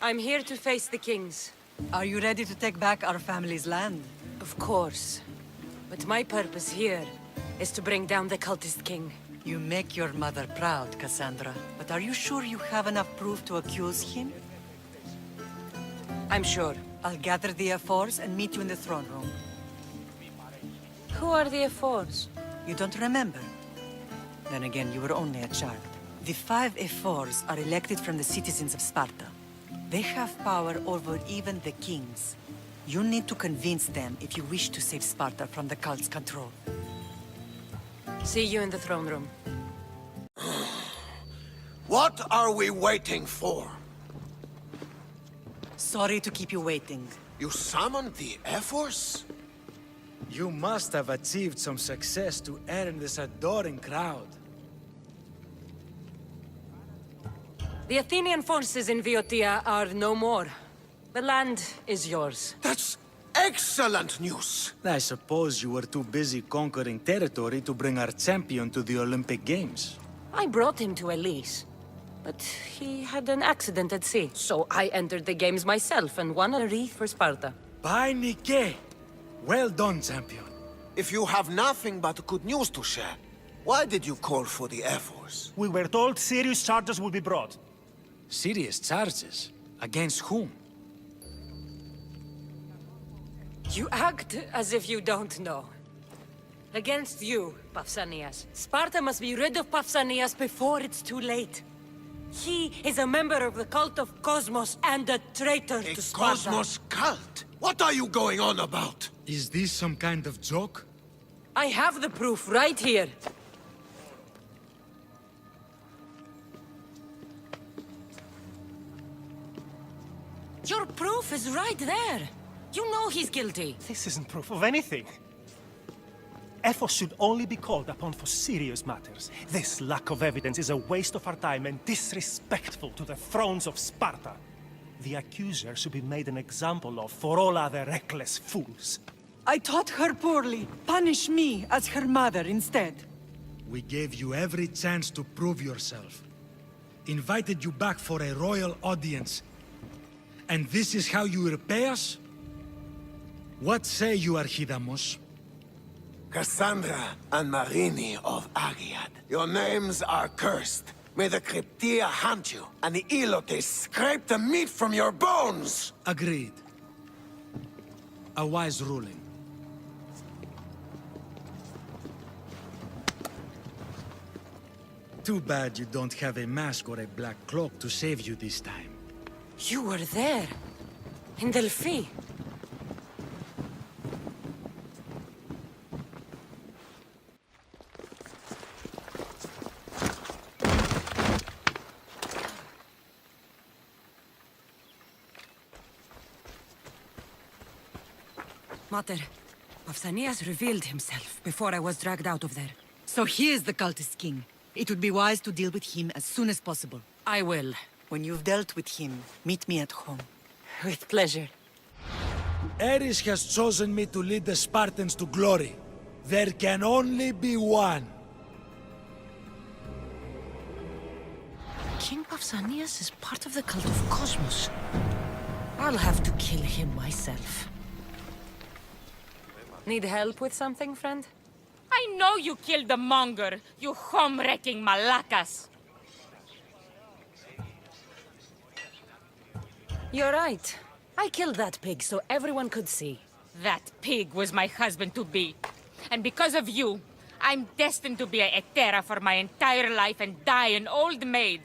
I'm here to face the kings. Are you ready to take back our family's land? Of course. But my purpose here is to bring down the cultist king. You make your mother proud, Cassandra. But are you sure you have enough proof to accuse him? I'm sure. I'll gather the F4s and meet you in the throne room. Who are the F4s? You don't remember? Then again, you were only a child. The 5 F4s are elected from the citizens of Sparta. They have power over even the kings. You need to convince them if you wish to save Sparta from the cult's control. See you in the throne room. What are we waiting for? Sorry to keep you waiting. You summoned the F-Force? You must have achieved some success to earn this adoring crowd. The Athenian forces in Viotia are no more. The land is yours. That's excellent news! I suppose you were too busy conquering territory to bring our champion to the Olympic Games. I brought him to Elise, but he had an accident at sea. So I entered the games myself and won a wreath for Sparta. By Nike! Well done, champion. If you have nothing but good news to share, why did you call for the F-Force? We were told serious charges would be brought. Serious charges? Against whom? You act as if you don't know. Against you, Pausanias. Sparta must be rid of Pausanias before it's too late. He is a member of the cult of Cosmos and a traitor A to Sparta. Cosmos cult? What are you going on about? Is this some kind of joke? I have the proof right here. Your proof is right there. You know he's guilty. This isn't proof of anything. Ephos should only be called upon for serious matters. This lack of evidence is a waste of our time and disrespectful to the thrones of Sparta. The accuser should be made an example of for all other reckless fools. I taught her poorly. Punish me as her mother instead. We gave you every chance to prove yourself. Invited you back for a royal audience. And this is how you repay us? What say you, Archidamos? Cassandra and Marini of Agiad. Your names are cursed. May the Cryptia hunt you, and the Elotes scrape the meat from your bones! Agreed. A wise ruling. Too bad you don't have a mask or a black cloak to save you this time. You were there. In Delphi. Mater, Pausanias revealed himself before I was dragged out of there. So he is the cultist king. It would be wise to deal with him as soon as possible. I will. When you've dealt with him, meet me at home. With pleasure. Ares has chosen me to lead the Spartans to glory. There can only be one. King Pausanias is part of the cult of Cosmos. I'll have to kill him myself. Need help with something, friend? I know you killed the monger, you home-wrecking malacas! You're right. I killed that pig so everyone could see. That pig was my husband-to-be. And because of you, I'm destined to be a Hetera for my entire life and die an old maid.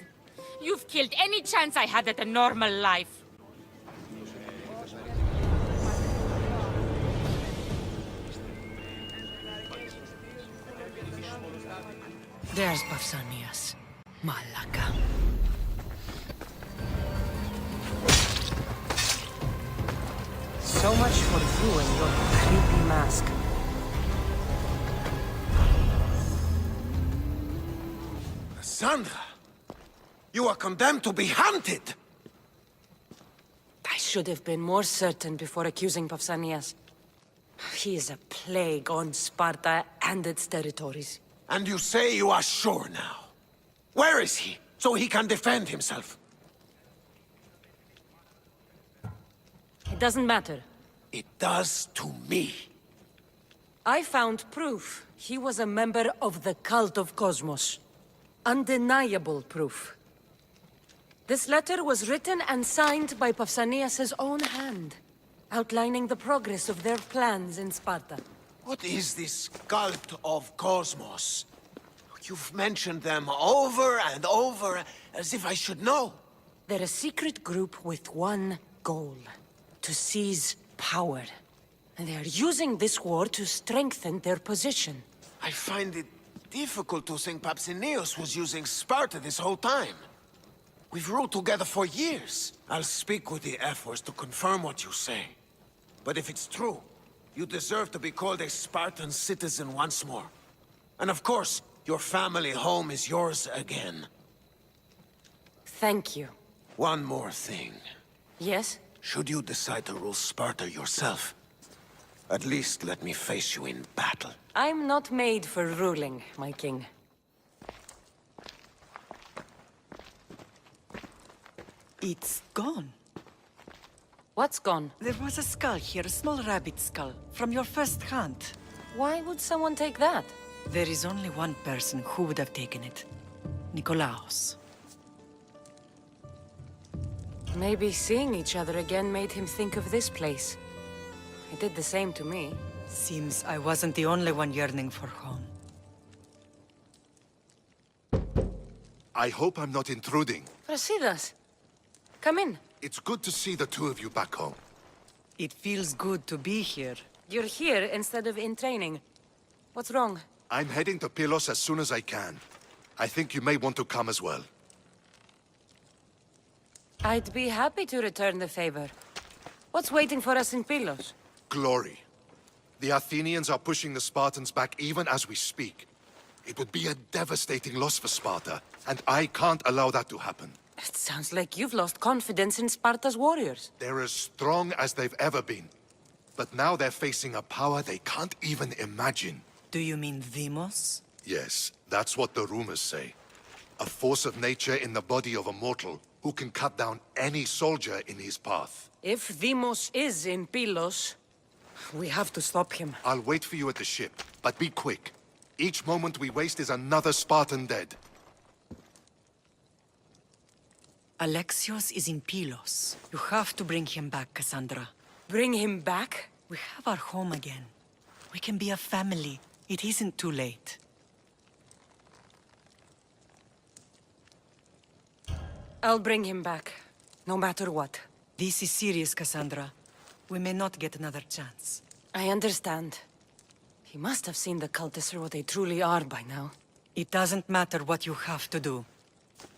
You've killed any chance I had at a normal life. There's Pausanias. Malaka. So much for you and your creepy mask. Cassandra! You are condemned to be hunted! I should have been more certain before accusing Pausanias. He is a plague on Sparta and its territories. And you say you are sure now. Where is he, so he can defend himself? doesn't matter. It does to me. I found proof he was a member of the Cult of Cosmos. Undeniable proof. This letter was written and signed by Pausanias' own hand, outlining the progress of their plans in Sparta. What is this cult of Cosmos? You've mentioned them over and over, as if I should know. They're a secret group with one goal: to seize power. And they are using this war to strengthen their position. I find it difficult to think Pausanias was using Sparta this whole time. We've ruled together for years. I'll speak with the Ephors to confirm what you say. But if it's true, you deserve to be called a Spartan citizen once more. And of course, your family home is yours again. Thank you. One more thing. Yes? Should you decide to rule Sparta yourself, at least let me face you in battle. I'm not made for ruling, my king. It's gone. What's gone? There was a skull here, a small rabbit skull, from your first hunt. Why would someone take that? There is only one person who would have taken it. Nikolaos. Maybe seeing each other again made him think of this place. It did the same to me. Seems I wasn't the only one yearning for home. I hope I'm not intruding. Brasidas, come in. It's good to see the two of you back home. It feels good to be here. You're here instead of in training. What's wrong? I'm heading to Pylos as soon as I can. I think you may want to come as well. I'd be happy to return the favor. What's waiting for us in Pylos? Glory. The Athenians are pushing the Spartans back even as we speak. It would be a devastating loss for Sparta, and I can't allow that to happen. It sounds like you've lost confidence in Sparta's warriors. They're as strong as they've ever been. But now they're facing a power they can't even imagine. Do you mean Deimos? Yes, that's what the rumors say. A force of nature in the body of a mortal who can cut down any soldier in his path. If Deimos is in Pylos, we have to stop him. I'll wait for you at the ship, but be quick. Each moment we waste is another Spartan dead. Alexios is in Pylos. You have to bring him back, Cassandra. Bring him back? We have our home again. We can be a family. It isn't too late. I'll bring him back, no matter what. This is serious, Cassandra. We may not get another chance. I understand. He must have seen the cultists for what they truly are by now. It doesn't matter what you have to do.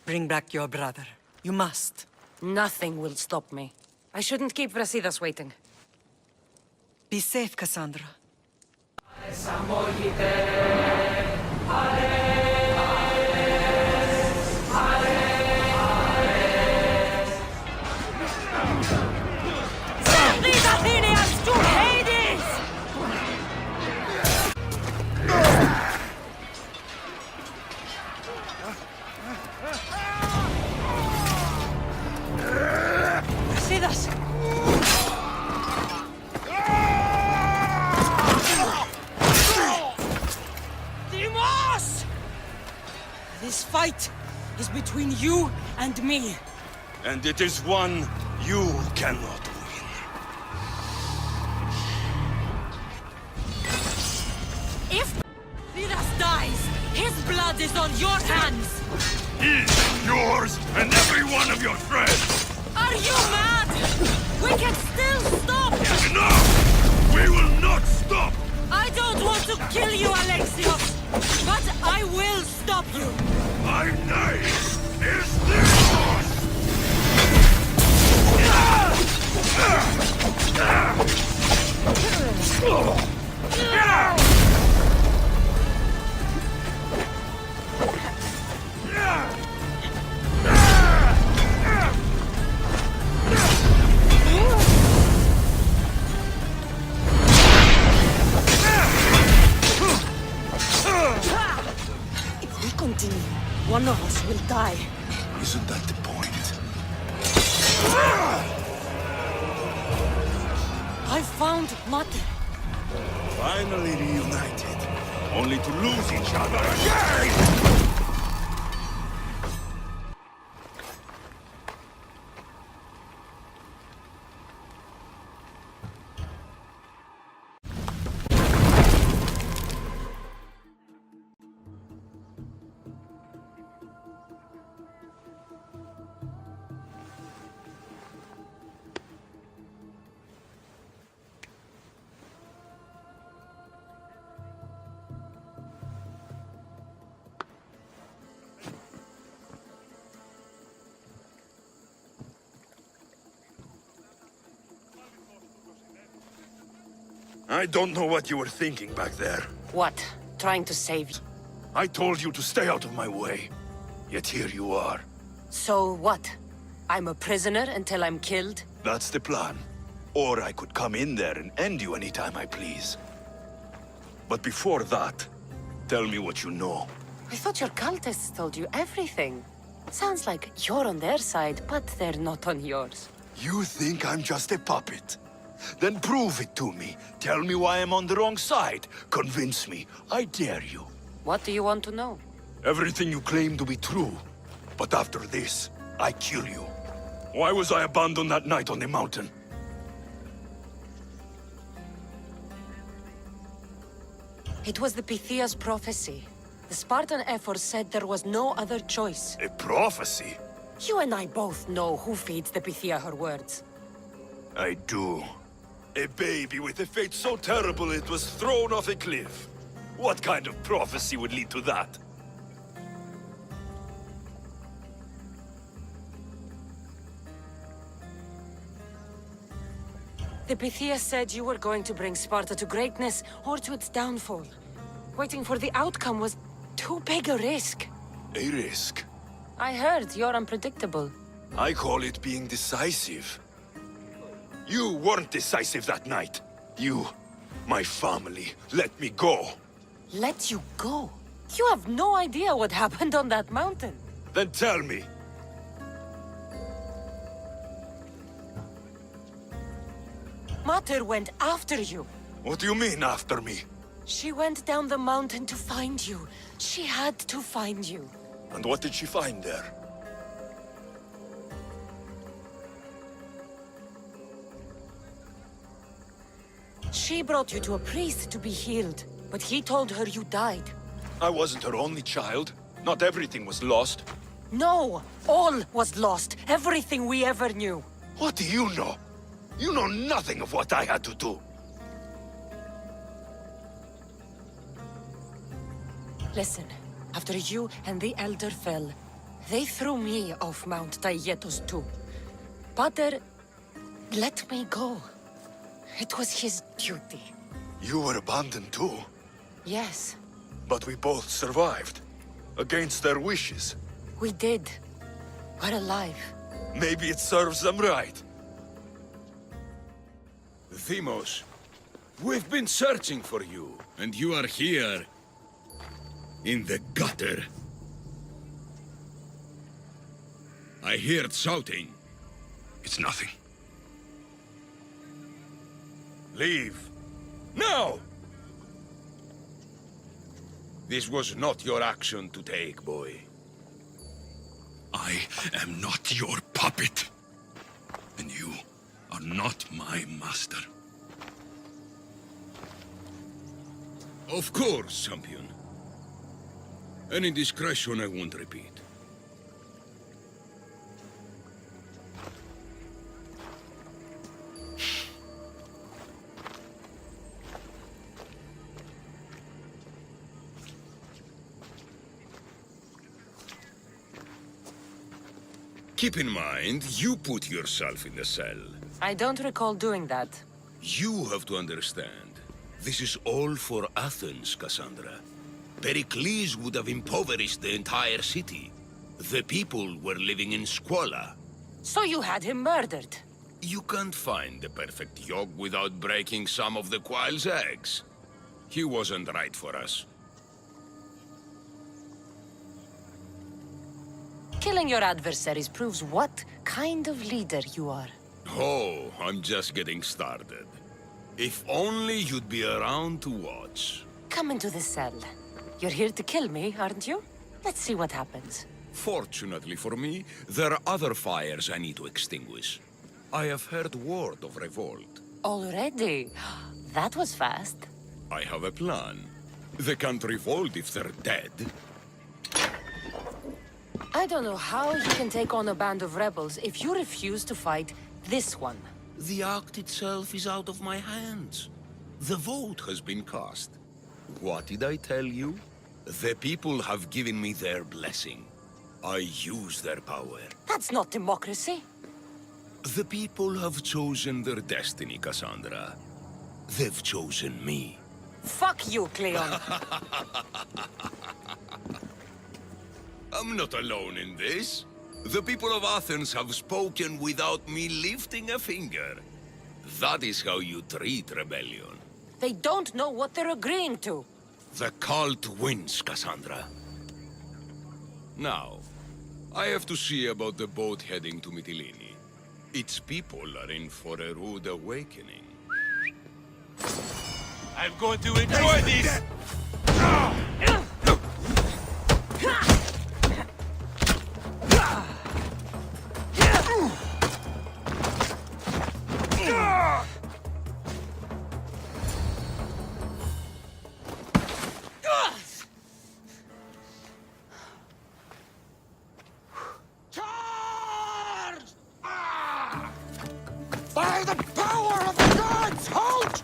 Bring back your brother. You must. Nothing will stop me. I shouldn't keep Brasidas waiting. Be safe, Cassandra. These Athenians to Hades! Brasidas! Deimos! This fight is between you and me. And it is one you cannot win. If Midas dies, his blood is on your hands! His, yours, and every one of your friends! Are you mad? We can still stop! Enough! We will not stop! I don't want to kill you, Alexios! But I will stop you! My name is Deimos! If we continue, one of us will die. Isn't that the point? I found Mater. Finally reunited, only to lose each other again! I don't know what you were thinking back there. What? Trying to save you? I told you to stay out of my way. Yet here you are. So what? I'm a prisoner until I'm killed? That's the plan. Or I could come in there and end you anytime I please. But before that, tell me what you know. I thought your cultists told you everything. Sounds like you're on their side, but they're not on yours. You think I'm just a puppet? Then prove it to me. Tell me why I'm on the wrong side. Convince me. I dare you. What do you want to know? Everything you claim to be true. But after this, I kill you. Why was I abandoned that night on the mountain? It was the Pythia's prophecy. The Spartan Ephors said there was no other choice. A prophecy? You and I both know who feeds the Pythia her words. I do. A baby with a fate so terrible it was thrown off a cliff. What kind of prophecy would lead to that? The Pythia said you were going to bring Sparta to greatness or to its downfall. Waiting for the outcome was too big a risk. A risk? I heard you're unpredictable. I call it being decisive. You weren't decisive that night. You, my family, let me go. Let you go? You have no idea what happened on that mountain. Then tell me. Mater went after you. What do you mean, after me? She went down the mountain to find you. She had to find you. And what did she find there? She brought you to a priest to be healed, but he told her you died. I wasn't her only child. Not everything was lost. No! All was lost. Everything we ever knew. What do you know? You know nothing of what I had to do. Listen, after you and the Elder fell, they threw me off Mount Taietos too. Pater let me go. It was his duty. You were abandoned too. Yes, But we both survived. Against their wishes. we did. We're alive. Maybe it serves them right. Themos, we've been searching for you, and you are here. In the gutter. I heard shouting. It's nothing. Leave. Now! This was not your action to take, boy. I am not your puppet. And you are not my master. Of course, champion. Any indiscretion I won't repeat. Keep in mind, you put yourself in the cell. I don't recall doing that. You have to understand. This is all for Athens, Cassandra. Pericles would have impoverished the entire city. The people were living in squalor. So you had him murdered? You can't find the perfect yolk without breaking some of the quail's eggs. He wasn't right for us. Killing your adversaries proves what kind of leader you are. Oh, I'm just getting started. If only you'd be around to watch. Come into the cell. You're here to kill me, aren't you? Let's see what happens. Fortunately for me, there are other fires I need to extinguish. I have heard word of revolt. Already? That was fast. I have a plan. They can't revolt if they're dead. I don't know how you can take on a band of rebels if you refuse to fight this one. The act itself is out of my hands. The vote has been cast. What did I tell you? The people have given me their blessing. I use their power. That's not democracy. The people have chosen their destiny, Cassandra. They've chosen me. Fuck you, Cleon. I'm not alone in this. The people of Athens have spoken without me lifting a finger. That is how you treat rebellion. They don't know what they're agreeing to. The cult wins, Cassandra. Now, I have to see about the boat heading to Mytilene. Its people are in for a rude awakening. I'm going to enjoy this! By the power of the gods, halt!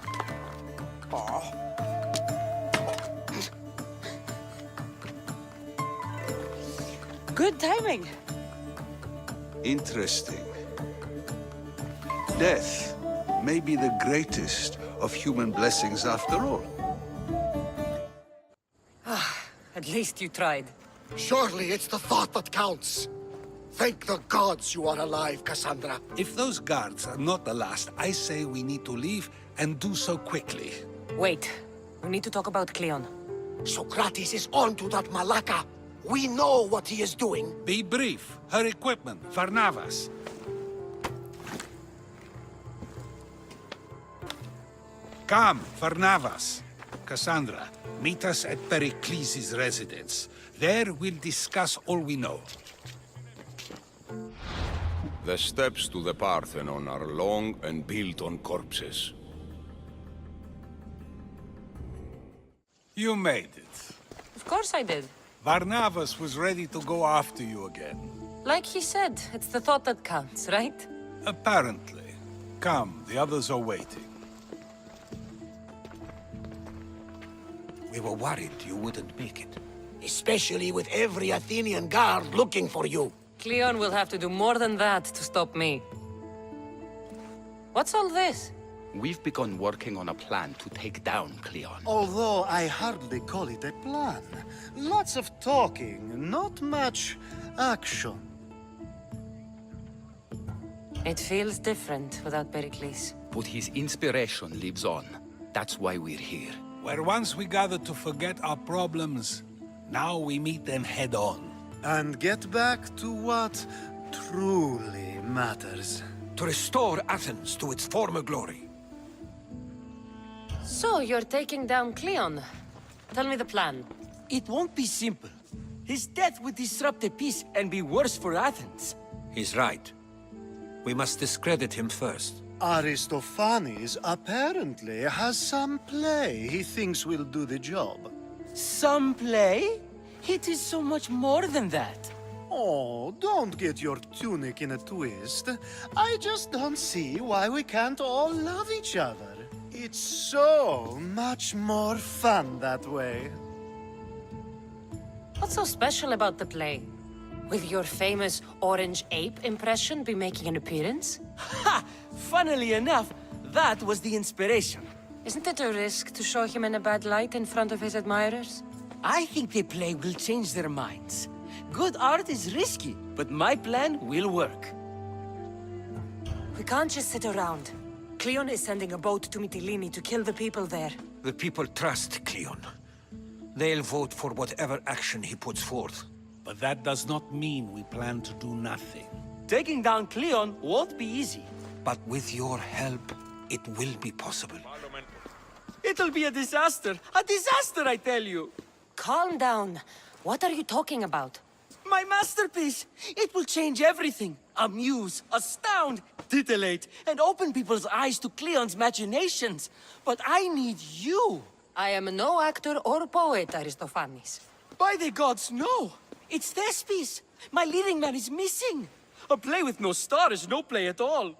Good timing. Interesting. Death may be the greatest of human blessings after all. At least you tried. Surely it's the thought that counts. Thank the gods you are alive, Cassandra. If those guards are not the last, I say we need to leave and do so quickly. Wait. We need to talk about Cleon. Socrates is onto that Malaka. We know what he is doing. Be brief. Her equipment, Varnavas. Come, Varnavas. Cassandra, meet us at Pericles' residence. There we'll discuss all we know. The steps to the Parthenon are long and built on corpses. You made it. Of course I did. Varnavas was ready to go after you again. Like he said, it's the thought that counts, right? Apparently. Come, the others are waiting. We were worried you wouldn't make it. Especially with every Athenian guard looking for you. Cleon will have to do more than that to stop me. What's all this? We've begun working on a plan to take down Cleon. Although I hardly call it a plan. Lots of talking, not much action. It feels different without Pericles. But his inspiration lives on. That's why we're here. Where once we gathered to forget our problems, now we meet them head on. And get back to what truly matters. To restore Athens to its former glory. So, you're taking down Cleon. Tell me the plan. It won't be simple. His death would disrupt the peace and be worse for Athens. He's right. We must discredit him first. Aristophanes apparently has some play he thinks will do the job. Some play? It is so much more than that. Oh, don't get your tunic in a twist. I just don't see why we can't all love each other. It's so much more fun that way. What's so special about the play? Will your famous orange ape impression be making an appearance? Ha! Funnily enough, that was the inspiration. Isn't it a risk to show him in a bad light in front of his admirers? I think the play will change their minds. Good art is risky, but my plan will work. We can't just sit around. Cleon is sending a boat to Mytilene to kill the people there. The people trust Cleon. They'll vote for whatever action he puts forth. But that does not mean we plan to do nothing. Taking down Cleon won't be easy. But with your help, it will be possible. It'll be a disaster. A disaster, I tell you. Calm down. What are you talking about? My masterpiece. It will change everything. Amuse, astound, titillate, and open people's eyes to Cleon's machinations. But I need you. I am no actor or poet, Aristophanes. By the gods, no. It's Thespis. My leading man is missing. A play with no star is no play at all.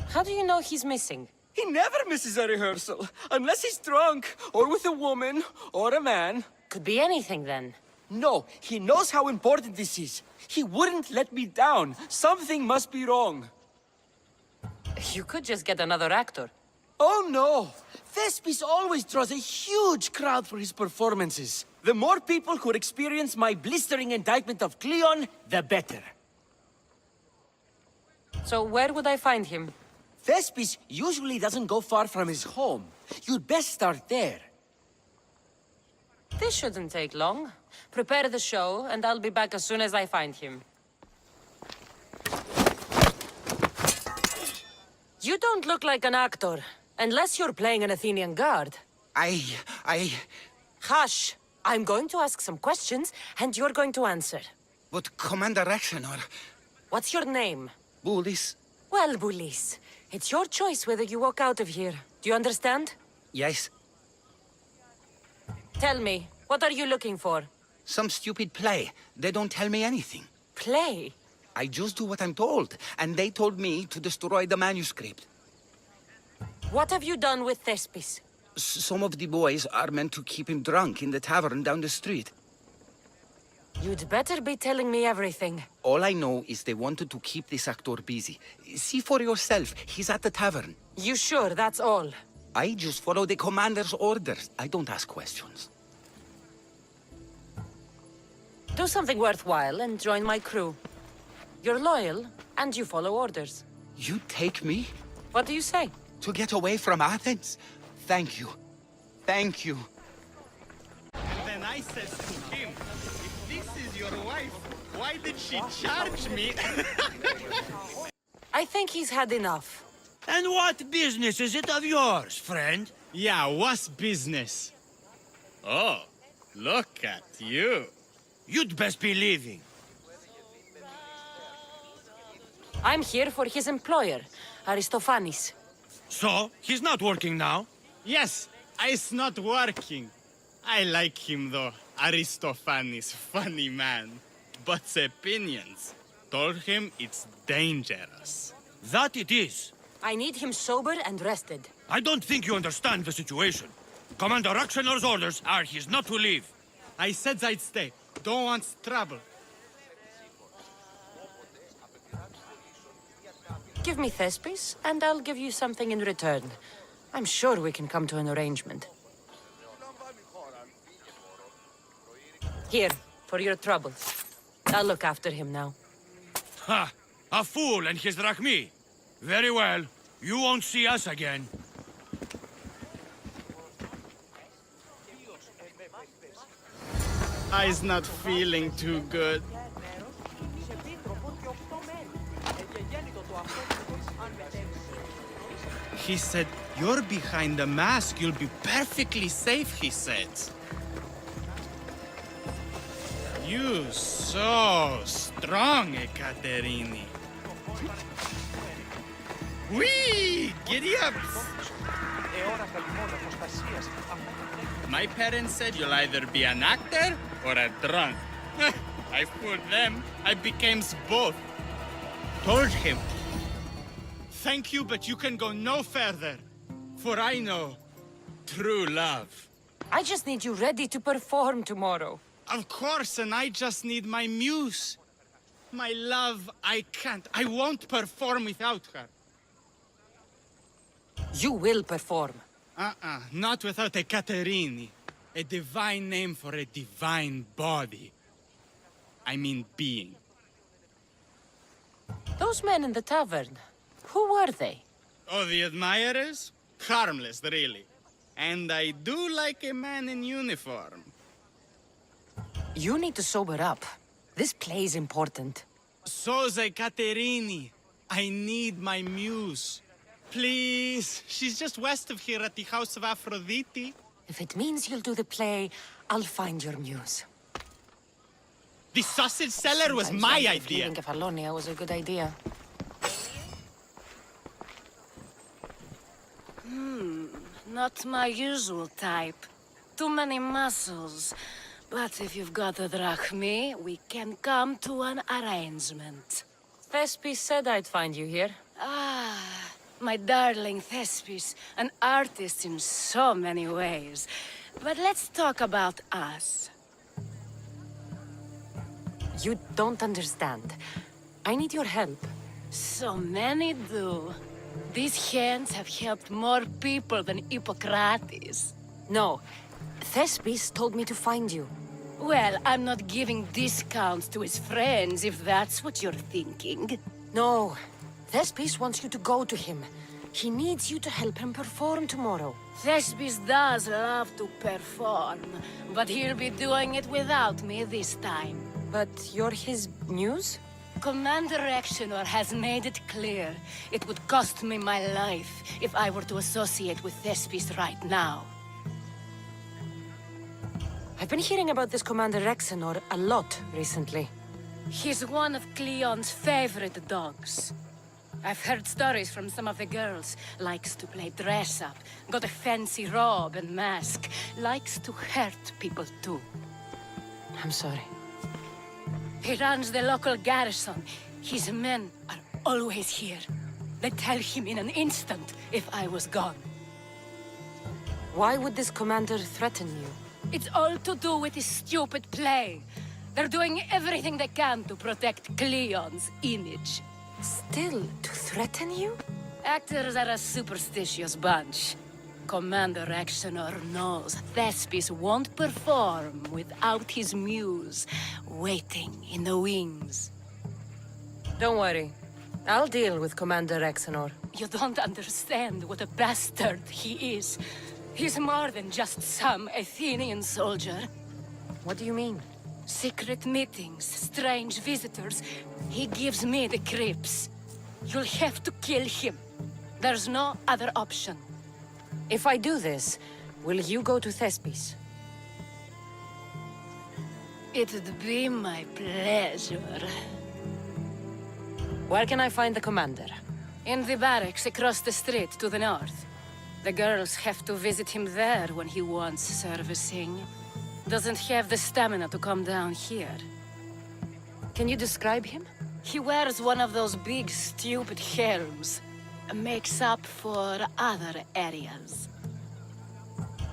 How do you know he's missing? He never misses a rehearsal, unless he's drunk, or with a woman, or a man. Could be anything then. No, he knows how important this is. He wouldn't let me down. Something must be wrong. You could just get another actor. Oh no! Thespis always draws a huge crowd for his performances. The more people who experience my blistering indictment of Cleon, the better. So where would I find him? Thespis usually doesn't go far from his home. You'd best start there. This shouldn't take long. Prepare the show, and I'll be back as soon as I find him. You don't look like an actor, unless you're playing an Athenian guard. Hush! I'm going to ask some questions, and you're going to answer. But Commander Rexenor... What's your name? Bulis? Well, Bulis, it's your choice whether you walk out of here. Do you understand? Yes. Tell me, what are you looking for? Some stupid play. They don't tell me anything. Play? I just do what I'm told, and they told me to destroy the manuscript. What have you done with Thespis? Some of the boys are meant to keep him drunk in the tavern down the street. You'd better be telling me everything. All I know is they wanted to keep this actor busy. See for yourself, he's at the tavern. You sure that's all? I just follow the commander's orders. I don't ask questions. Do something worthwhile and join my crew. You're loyal, and you follow orders. You take me? What do you say? To get away from Athens? Thank you. Thank you. And then I said to him, if this is your wife, why did she charge me? I think he's had enough. And what business is it of yours, friend? Yeah, what's business? Oh, look at you. You'd best be leaving. I'm here for his employer, Aristophanes. So, he's not working now? Yes, it's not working. I like him though, Aristophanes, funny man. But opinions told him it's dangerous. That it is. I need him sober and rested. I don't think you understand the situation. Commander Rexenor's orders are he's not to leave. I said I'd stay. Don't want trouble. Give me Thespis, and I'll give you something in return. I'm sure we can come to an arrangement. Here, for your troubles. I'll look after him now. Ha! A fool and his drachmi. Very well. You won't see us again. I's not feeling too good. He said, you're behind the mask, you'll be perfectly safe, he said. You so strong, Ekaterini. Whee! Giddy up! My parents said you'll either be an actor or a drunk. I fooled them. I became both. Told him, thank you, but you can go no further. For I know true love. I just need you ready to perform tomorrow. Of course, and I just need my muse. My love, I can't. I won't perform without her. You will perform. Not without a Caterini. A divine name for a divine body. I mean being. Those men in the tavern, who were they? Oh, the admirers? Harmless, really. And I do like a man in uniform. You need to sober up. This play is important. So's a Caterini. I need my muse. Please. She's just west of here at the House of Aphrodite. If it means you'll do the play, I'll find your muse. The sausage seller was my idea. Leaving Kefalonia was a good idea. Not my usual type. Too many muscles. But if you've got a drachmi, we can come to an arrangement. Thespis said I'd find you here. Ah, my darling Thespis, an artist in so many ways. But let's talk about us. You don't understand. I need your help. So many do. These hands have helped more people than Hippocrates. No. Thespis told me to find you. Well, I'm not giving discounts to his friends, if that's what you're thinking. No. Thespis wants you to go to him. He needs you to help him perform tomorrow. Thespis does love to perform, but he'll be doing it without me this time. But you're his muse? Commander Exenor has made it clear it would cost me my life if I were to associate with Thespis right now. I've been hearing about this Commander Exenor a lot recently. He's one of Cleon's favorite dogs. I've heard stories from some of the girls. Likes to play dress-up, got a fancy robe and mask. Likes to hurt people too. I'm sorry. He runs the local garrison. His men are always here. They'd tell him in an instant if I was gone. Why would this commander threaten you? It's all to do with his stupid play. They're doing everything they can to protect Cleon's image. Still, to threaten you? Actors are a superstitious bunch. Commander Exenor knows Thespis won't perform without his muse waiting in the wings. Don't worry. I'll deal with Commander Exenor. You don't understand what a bastard he is. He's more than just some Athenian soldier. What do you mean? Secret meetings, strange visitors. He gives me the creeps. You'll have to kill him. There's no other option. If I do this, will you go to Thespis? It'd be my pleasure. Where can I find the commander? In the barracks across the street to the north. The girls have to visit him there when he wants servicing. Doesn't have the stamina to come down here. Can you describe him? He wears one of those big, stupid helms. Makes up for other areas.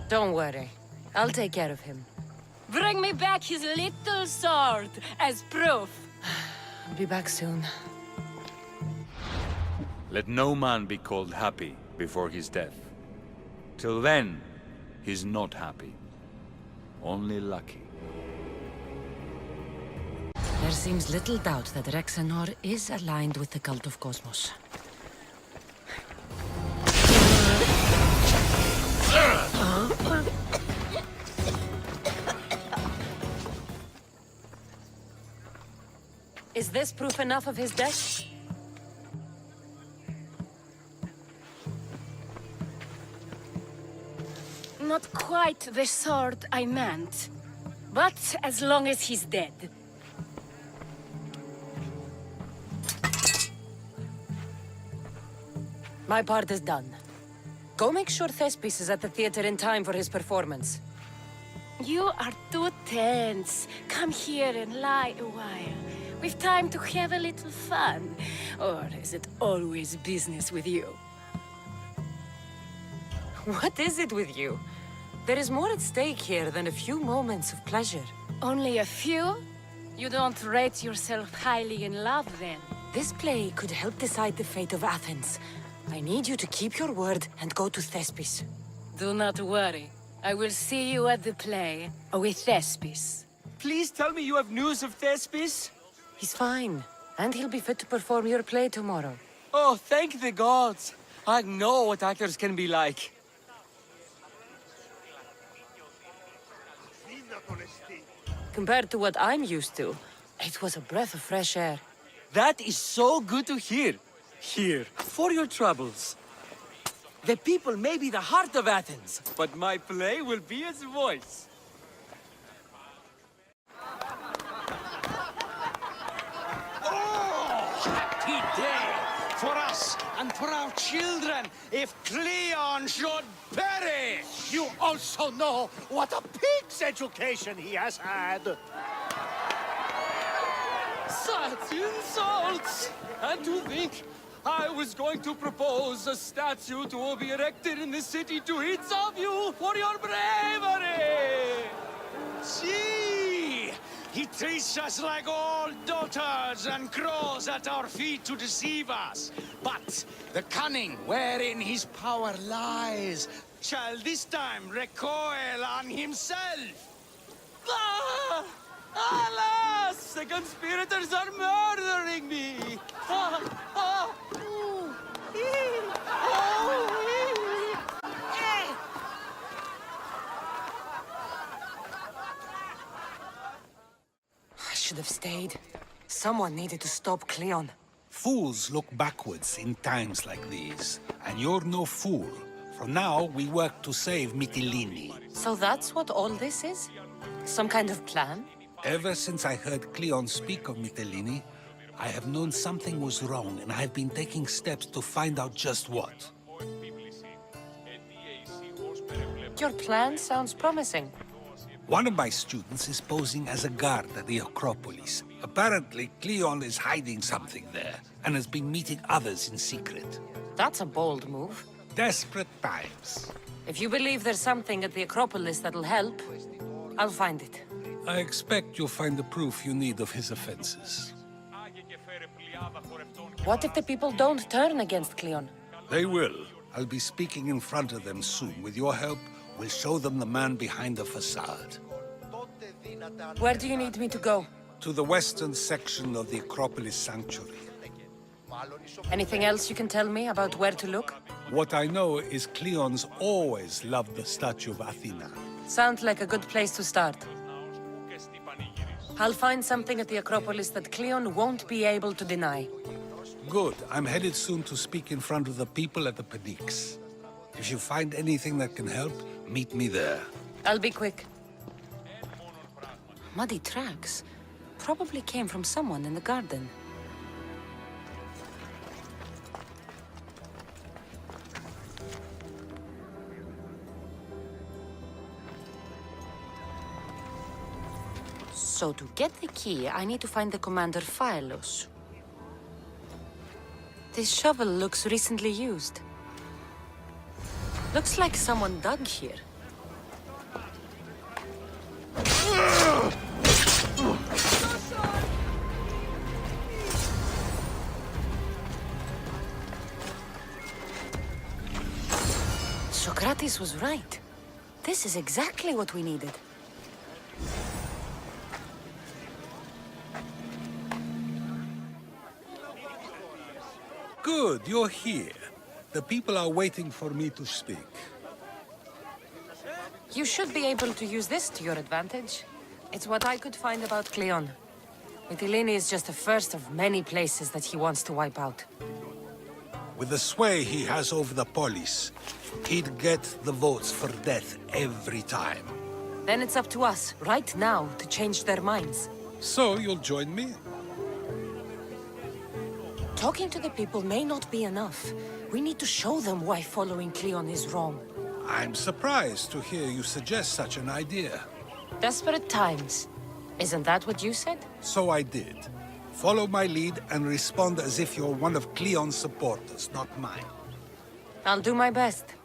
Don't worry. I'll take care of him. Bring me back his little sword as proof. I'll be back soon. Let no man be called happy before his death. Till then, he's not happy. Only lucky. There seems little doubt that Rexenor is aligned with the cult of Cosmos. Is this proof enough of his death? Not quite the sword I meant. But as long as he's dead. My part is done. Go make sure Thespis is at the theater in time for his performance. You are too tense. Come here and lie a while. We've time to have a little fun. Or is it always business with you? What is it with you? There is more at stake here than a few moments of pleasure. Only a few? You don't rate yourself highly in love, then? This play could help decide the fate of Athens. I need you to keep your word and go to Thespis. Do not worry. I will see you at the play with Thespis. Please tell me you have news of Thespis? He's fine, and he'll be fit to perform your play tomorrow. Oh, thank the gods! I know what actors can be like. Compared to what I'm used to, it was a breath of fresh air. That is so good to hear. Here, for your troubles. The people may be the heart of Athens, but my play will be its voice. Happy day for us and for our children if Cleon should perish! You also know what a pig's education he has had. Such insults! And to think I was going to propose a statue to be erected in the city to each of you for your bravery! See! He treats us like all daughters and crawls at our feet to deceive us. But the cunning wherein his power lies shall this time recoil on himself. Ah! Alas! The conspirators are murdering me! Ah! Ah! Ooh! Ee! Oh! Ee! Eh! I should have stayed. Someone needed to stop Cleon. Fools look backwards in times like these, and you're no fool. From now, we work to save Mytilene. So that's what all this is? Some kind of plan? Ever since I heard Cleon speak of Mytilene, I have known something was wrong, and I've been taking steps to find out just what. Your plan sounds promising. One of my students is posing as a guard at the Acropolis. Apparently, Cleon is hiding something there, and has been meeting others in secret. That's a bold move. Desperate times. If you believe there's something at the Acropolis that'll help, I'll find it. I expect you'll find the proof you need of his offenses. What if the people don't turn against Cleon? They will. I'll be speaking in front of them soon. With your help, we'll show them the man behind the facade. Where do you need me to go? To the western section of the Acropolis Sanctuary. Anything else you can tell me about where to look? What I know is Cleon's always loved the statue of Athena. Sounds like a good place to start. I'll find something at the Acropolis that Cleon won't be able to deny. Good. I'm headed soon to speak in front of the people at the Pnyx. If you find anything that can help, meet me there. I'll be quick. Muddy tracks. Probably came from someone in the garden. So to get the key, I need to find the commander Phylos. This shovel looks recently used. Looks like someone dug here. Socrates was right. This is exactly what we needed. Good, you're here. The people are waiting for me to speak. You should be able to use this to your advantage. It's what I could find about Cleon. Mytilene is just the first of many places that he wants to wipe out. With the sway he has over the polis, he'd get the votes for death every time. Then it's up to us, right now, to change their minds. So you'll join me? Talking to the people may not be enough. We need to show them why following Cleon is wrong. I'm surprised to hear you suggest such an idea. Desperate times. Isn't that what you said? So I did. Follow my lead and respond as if you're one of Cleon's supporters, not mine. I'll do my best.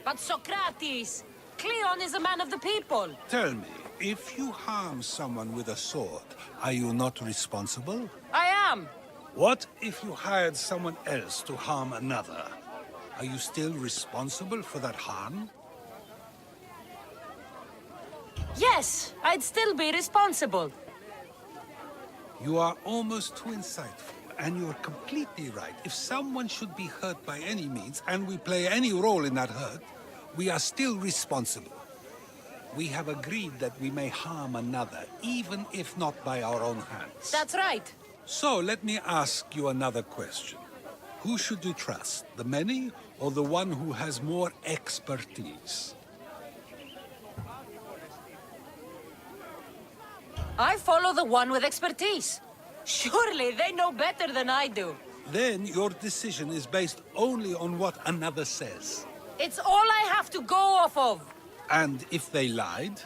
But Socrates! Cleon is a man of the people! Tell me, if you harm someone with a sword, are you not responsible? I am! What if you hired someone else to harm another? Are you still responsible for that harm? Yes, I'd still be responsible. You are almost too insightful, and you're completely right. If someone should be hurt by any means, and we play any role in that hurt, we are still responsible. We have agreed that we may harm another, even if not by our own hands. That's right. So, let me ask you another question. Who should you trust, the many or the one who has more expertise? I follow the one with expertise. Surely they know better than I do. Then your decision is based only on what another says. It's all I have to go off of. And if they lied?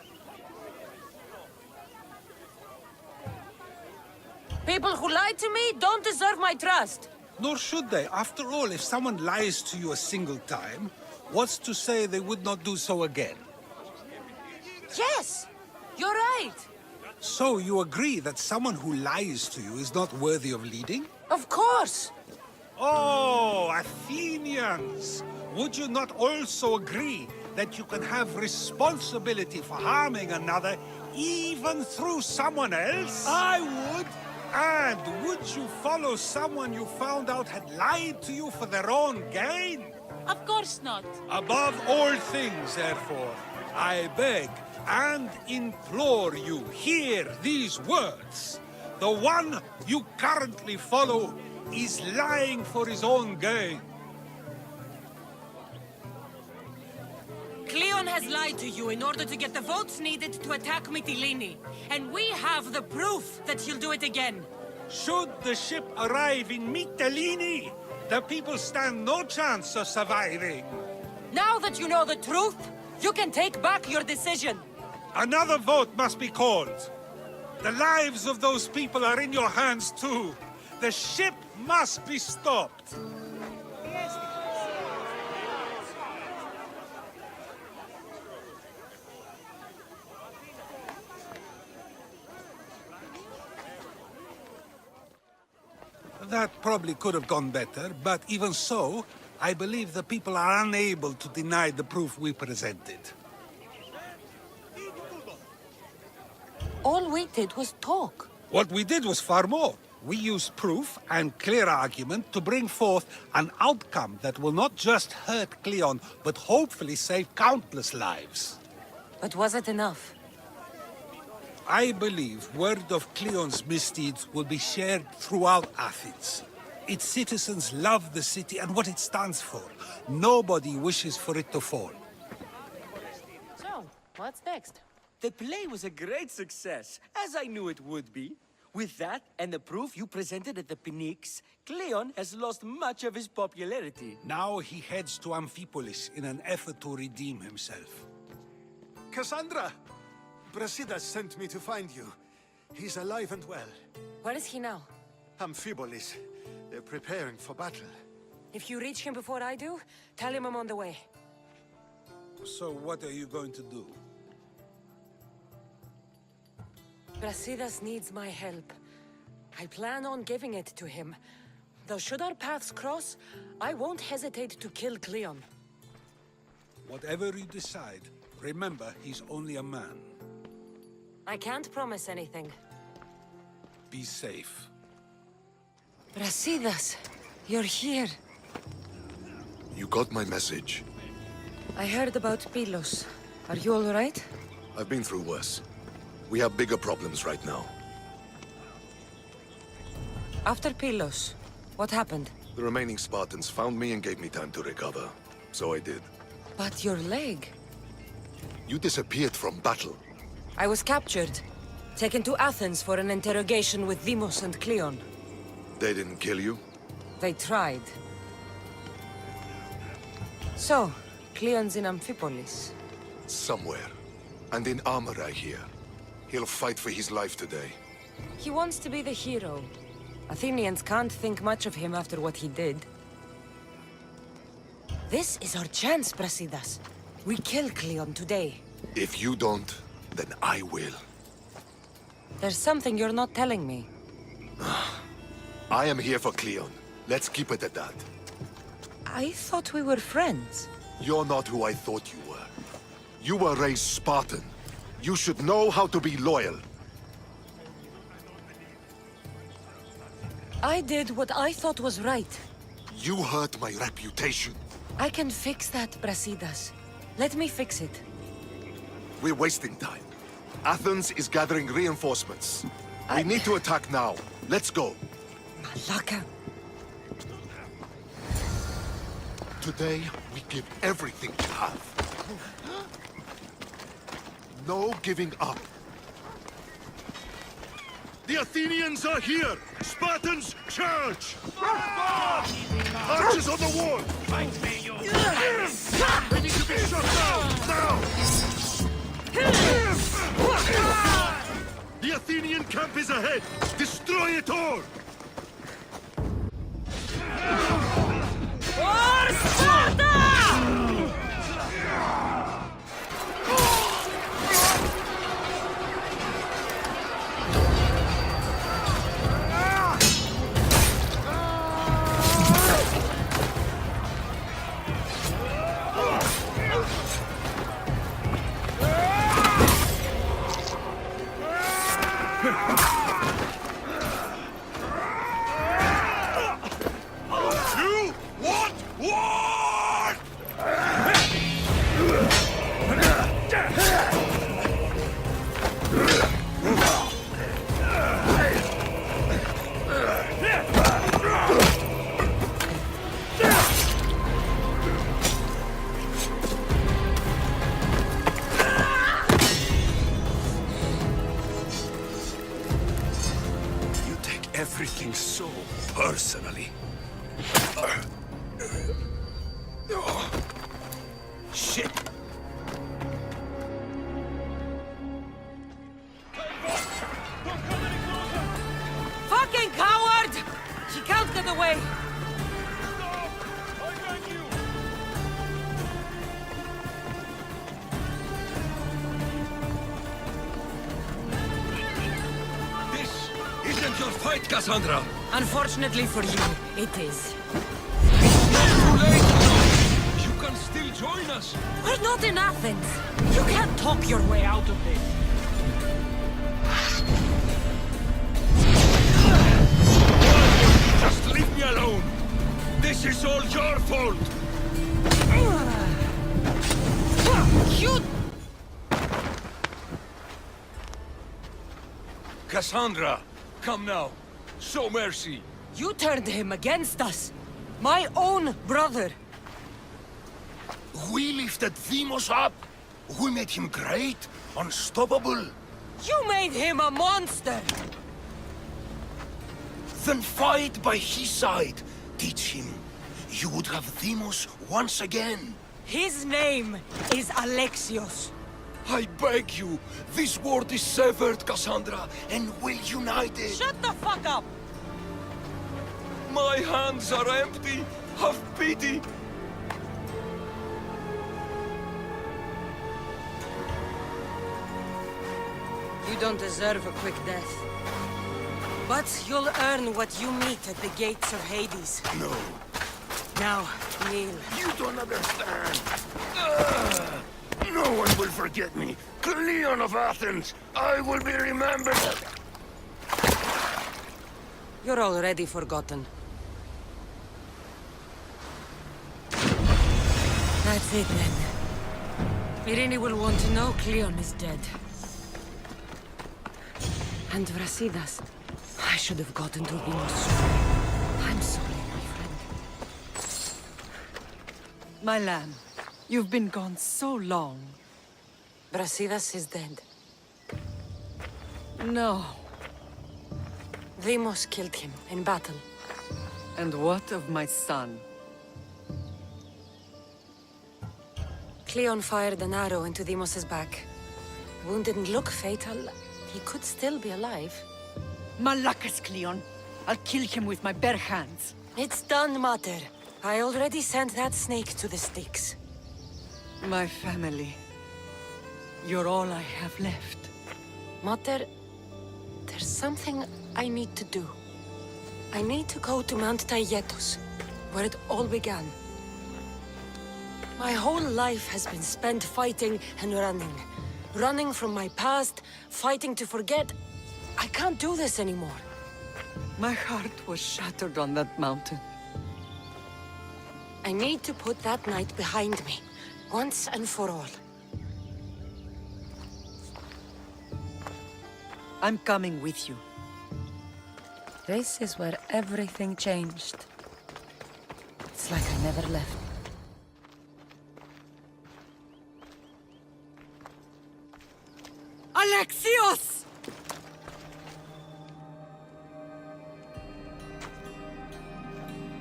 People who lie to me don't deserve my trust. Nor should they. After all, if someone lies to you a single time, what's to say they would not do so again? Yes, you're right. So you agree that someone who lies to you is not worthy of leading? Of course. Oh, Athenians! Would you not also agree that you can have responsibility for harming another even through someone else? I would. And would you follow someone you found out had lied to you for their own gain? Of course not. Above all things, therefore, I beg and implore you, hear these words. The one you currently follow is lying for his own gain. Cleon has lied to you in order to get the votes needed to attack Mytilene. And we have the proof that he'll do it again. Should the ship arrive in Mytilene, the people stand no chance of surviving. Now that you know the truth, you can take back your decision. Another vote must be called. The lives of those people are in your hands too. The ship must be stopped. That probably could have gone better, but even so, I believe the people are unable to deny the proof we presented. All we did was talk. What we did was far more. We used proof and clear argument to bring forth an outcome that will not just hurt Cleon, but hopefully save countless lives. But was it enough? I believe word of Cleon's misdeeds will be shared throughout Athens. Its citizens love the city and what it stands for. Nobody wishes for it to fall. So, what's next? The play was a great success, as I knew it would be. With that and the proof you presented at the Pnyx, Cleon has lost much of his popularity. Now he heads to Amphipolis in an effort to redeem himself. Cassandra! Brasidas sent me to find you. He's alive and well. Where is he now? Amphipolis. They're preparing for battle. If you reach him before I do, tell him I'm on the way. So what are you going to do? Brasidas needs my help. I plan on giving it to him. Though should our paths cross, I won't hesitate to kill Cleon. Whatever you decide, remember he's only a man. I can't promise anything. Be safe. Brasidas, you're here. You got my message. I heard about Pylos. Are you all right? I've been through worse. We have bigger problems right now. After Pylos, what happened? The remaining Spartans found me and gave me time to recover. So I did. But your leg? You disappeared from battle. I was captured. Taken to Athens for an interrogation with Deimos and Cleon. They didn't kill you? They tried. So, Cleon's in Amphipolis. Somewhere. And in armor, I hear. He'll fight for his life today. He wants to be the hero. Athenians can't think much of him after what he did. This is our chance, Brasidas. We kill Cleon today. If you don't, then I will. There's something you're not telling me. I am here for Cleon. Let's keep it at that. I thought we were friends. You're not who I thought you were. You were raised Spartan. You should know how to be loyal. I did what I thought was right. You hurt my reputation. I can fix that, Brasidas. Let me fix it. We're wasting time. Athens is gathering reinforcements. We need to attack now. Let's go. Malaka. Today, we give everything we have. No giving up. The Athenians are here! Spartans, charge! Archers on the wall! Ready to be shot down! Now! The Athenian camp is ahead! Destroy it all! For Sparta! You want war! You take everything so personally. Shit! Fucking coward! She can't get away! This isn't your fight, Cassandra! Unfortunately for you, it is. Too late! You can still join us! We're not in Athens! You can't talk your way out of this! Just leave me alone! This is all your fault! You... Cassandra, come now. Show mercy. You turned him against us! My own brother! We lifted Demos up. We made him great, unstoppable. You made him a monster! Then fight by his side. Teach him. You would have Demos once again. His name is Alexios. I beg you, this world is severed, Cassandra, and we'll unite it. Shut the fuck up! My hands are empty. Have pity. You don't deserve a quick death. But you'll earn what you meet at the gates of Hades. No. Now, kneel. You don't understand. No one will forget me. Cleon of Athens, I will be remembered. You're already forgotten. That's it then. Irene will want to know Cleon is dead. And Brasidas. I should have gotten to be more sure. I'm sorry, my friend. My lamb, you've been gone so long. Brasidas is dead. No. Demos killed him in battle. And what of my son? Cleon fired an arrow into Demos's back. The wound didn't look fatal. He could still be alive. Malakas, Cleon. I'll kill him with my bare hands. It's done, Mater. I already sent that snake to the Styx. My family. You're all I have left. Mater, there's something I need to do. I need to go to Mount Taygetos, where it all began. My whole life has been spent fighting and running. Running from my past, fighting to forget. I can't do this anymore. My heart was shattered on that mountain. I need to put that night behind me, once and for all. I'm coming with you. This is where everything changed. It's like I never left. Alexios!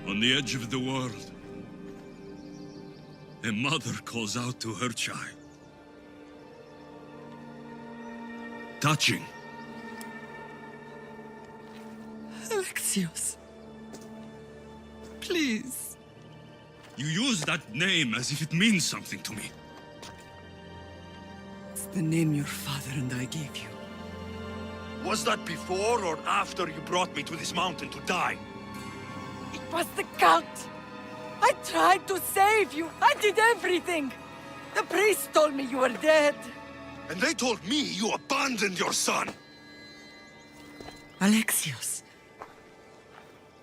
On the edge of the world, a mother calls out to her child. Touching. Alexios. Please. You use that name as if it means something to me. It's the name your father and I gave you. Was that before or after you brought me to this mountain to die? It was the cult. I tried to save you. I did everything. The priest told me you were dead. And they told me you abandoned your son! Alexios.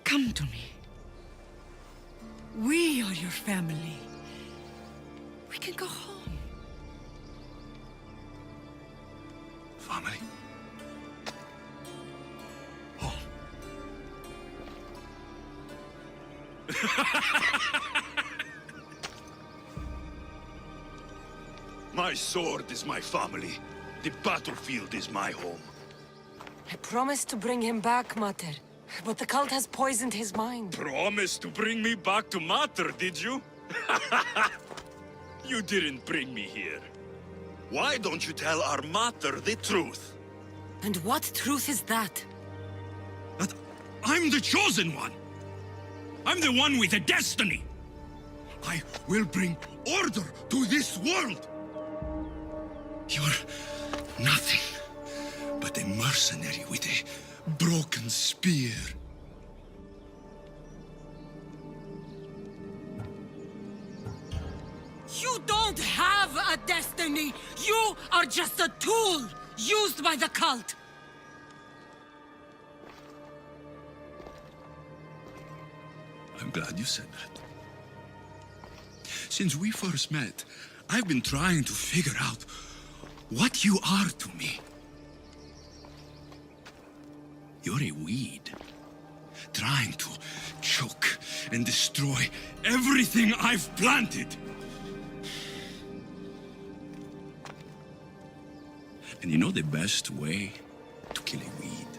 Come to me. We are your family. We can go home. Family? My sword is my family. The battlefield is my home. I promised to bring him back, Mater. But the cult has poisoned his mind. Promised to bring me back to Mater, did you? You didn't bring me here. Why don't you tell our Mater the truth? And what truth is that? That I'm the chosen one! I'm the one with a destiny! I will bring order to this world! You're nothing but a mercenary with a broken spear. You don't have a destiny! You are just a tool used by the cult! I'm glad you said that. Since we first met, I've been trying to figure out what you are to me. You're a weed, trying to choke and destroy everything I've planted. And you know the best way to kill a weed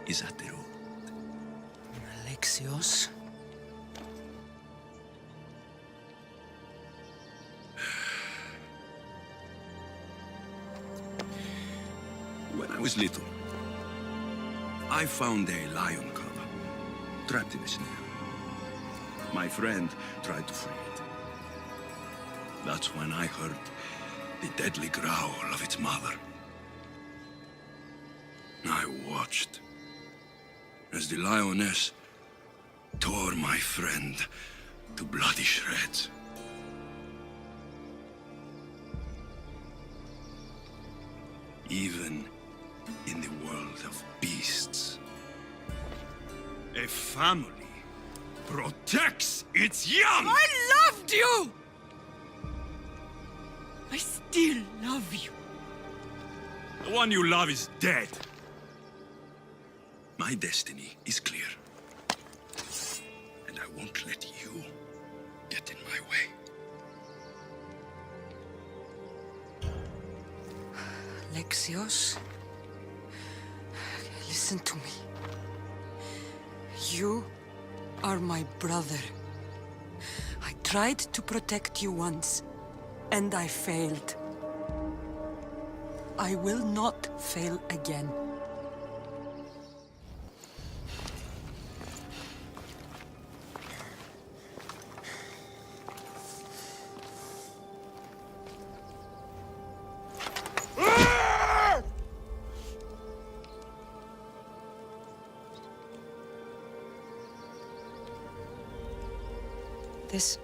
is at the root. Alexios. When I was little, I found a lion cub trapped in a snare. My friend tried to free it. That's when I heard the deadly growl of its mother. I watched as the lioness tore my friend to bloody shreds. Even in the world of beasts, a family protects its young! I loved you! I still love you. The one you love is dead. My destiny is clear. And I won't let you get in my way. Alexios, listen to me. You are my brother. I tried to protect you once, and I failed. I will not fail again. This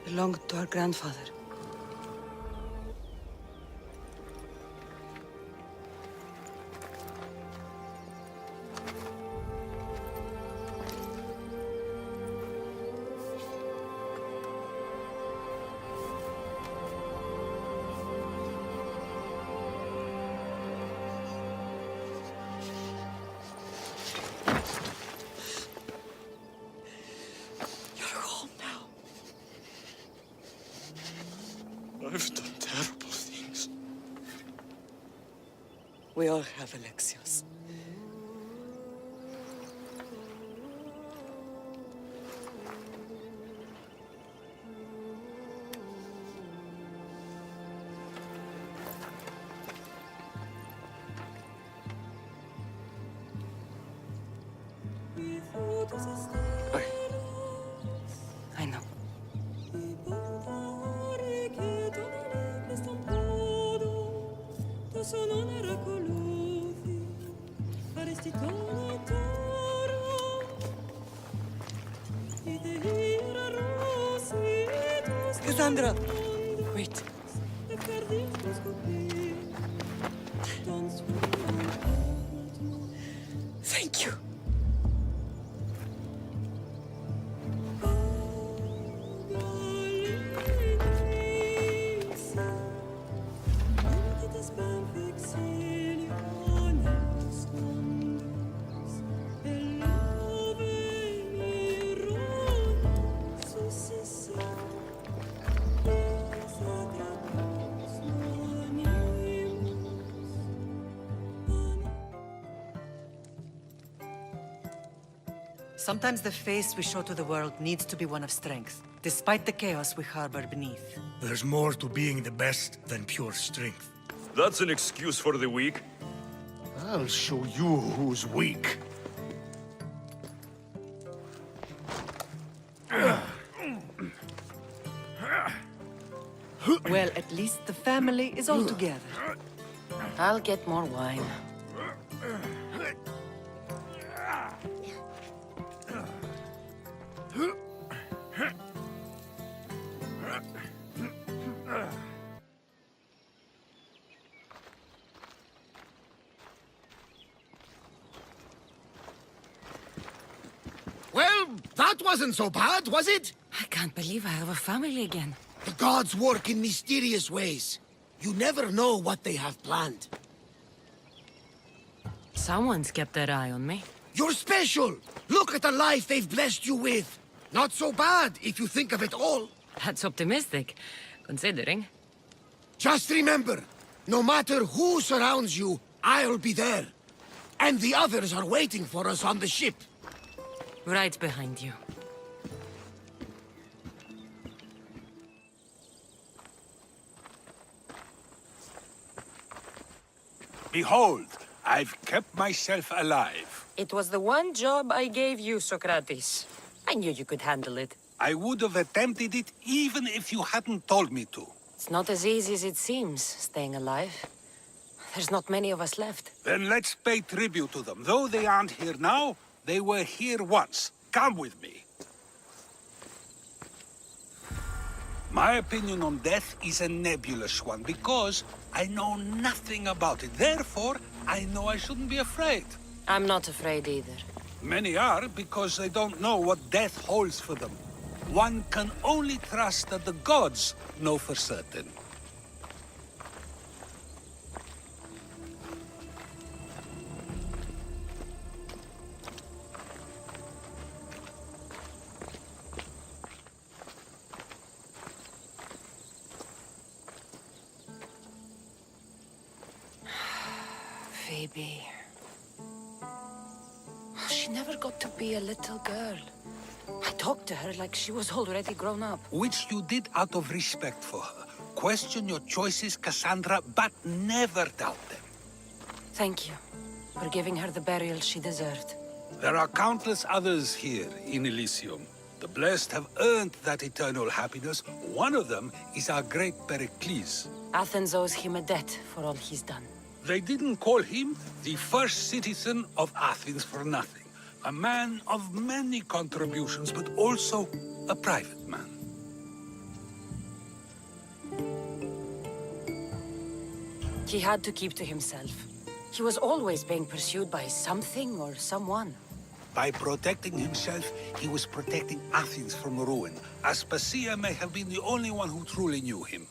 belonged to our grandfather. We all have Alexios. I know. Cassandra! Wait. Thank you. Sometimes the face we show to the world needs to be one of strength, despite the chaos we harbor beneath. There's more to being the best than pure strength. That's an excuse for the weak. I'll show you who's weak. Well, at least the family is all together. I'll get more wine. Well, that wasn't so bad, was it? I can't believe I have a family again. The gods work in mysterious ways. You never know what they have planned. Someone's kept their eye on me. You're special! Look at the life they've blessed you with! Not so bad, if you think of it all. That's optimistic, considering. Just remember, no matter who surrounds you, I'll be there. And the others are waiting for us on the ship. Right behind you. Behold, I've kept myself alive. It was the one job I gave you, Socrates. I knew you could handle it. I would have attempted it even if you hadn't told me to. It's not as easy as it seems, staying alive. There's not many of us left. Then let's pay tribute to them. Though they aren't here now, they were here once. Come with me. My opinion on death is a nebulous one because I know nothing about it. Therefore, I know I shouldn't be afraid. I'm not afraid either. Many are because they don't know what death holds for them. One can only trust that the gods know for certain. Phoebe. She never got to be a little girl. I talked to her like she was already grown up. Which you did out of respect for her. Question your choices, Cassandra, but never doubt them. Thank you for giving her the burial she deserved. There are countless others here in Elysium. The blessed have earned that eternal happiness. One of them is our great Pericles. Athens owes him a debt for all he's done. They didn't call him the first citizen of Athens for nothing. A man of many contributions, but also a private man. He had to keep to himself. He was always being pursued by something or someone. By protecting himself, he was protecting Athens from ruin. Aspasia may have been the only one who truly knew him.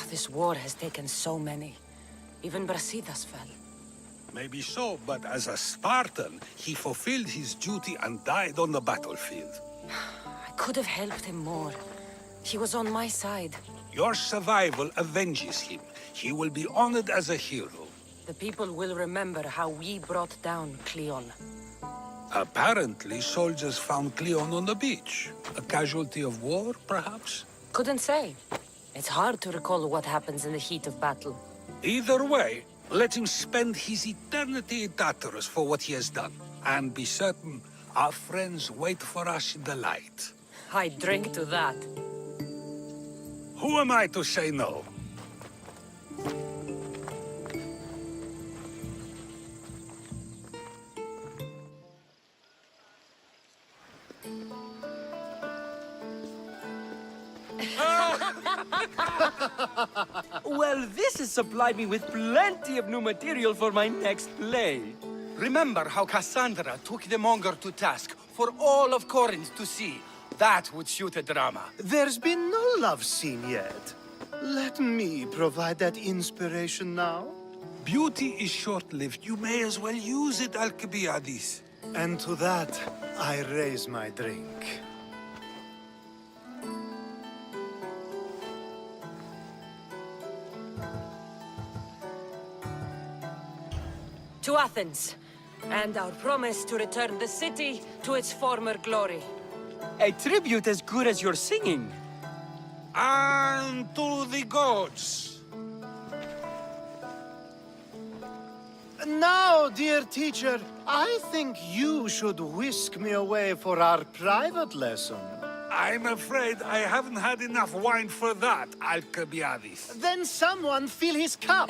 This war has taken so many. Even Brasidas fell. Maybe so, but as a Spartan, he fulfilled his duty and died on the battlefield. I could have helped him more. He was on my side. Your survival avenges him. He will be honored as a hero. The people will remember how we brought down Cleon. Apparently, soldiers found Cleon on the beach. A casualty of war, perhaps? Couldn't say. It's hard to recall what happens in the heat of battle. Either way, let him spend his eternity in Tartarus for what he has done. And be certain our friends wait for us in the light. I drink to that. Who am I to say no? Well, this has supplied me with plenty of new material for my next play. Remember how Cassandra took the monger to task for all of Corinth to see? That would suit a drama. There's been no love scene yet. Let me provide that inspiration now. Beauty is short-lived. You may as well use it, Alcibiades. And to that, I raise my drink. To Athens, and our promise to return the city to its former glory. A tribute as good as your singing. And to the gods. Now, dear teacher, I think you should whisk me away for our private lesson. I'm afraid I haven't had enough wine for that, Alcibiades. Then someone fill his cup.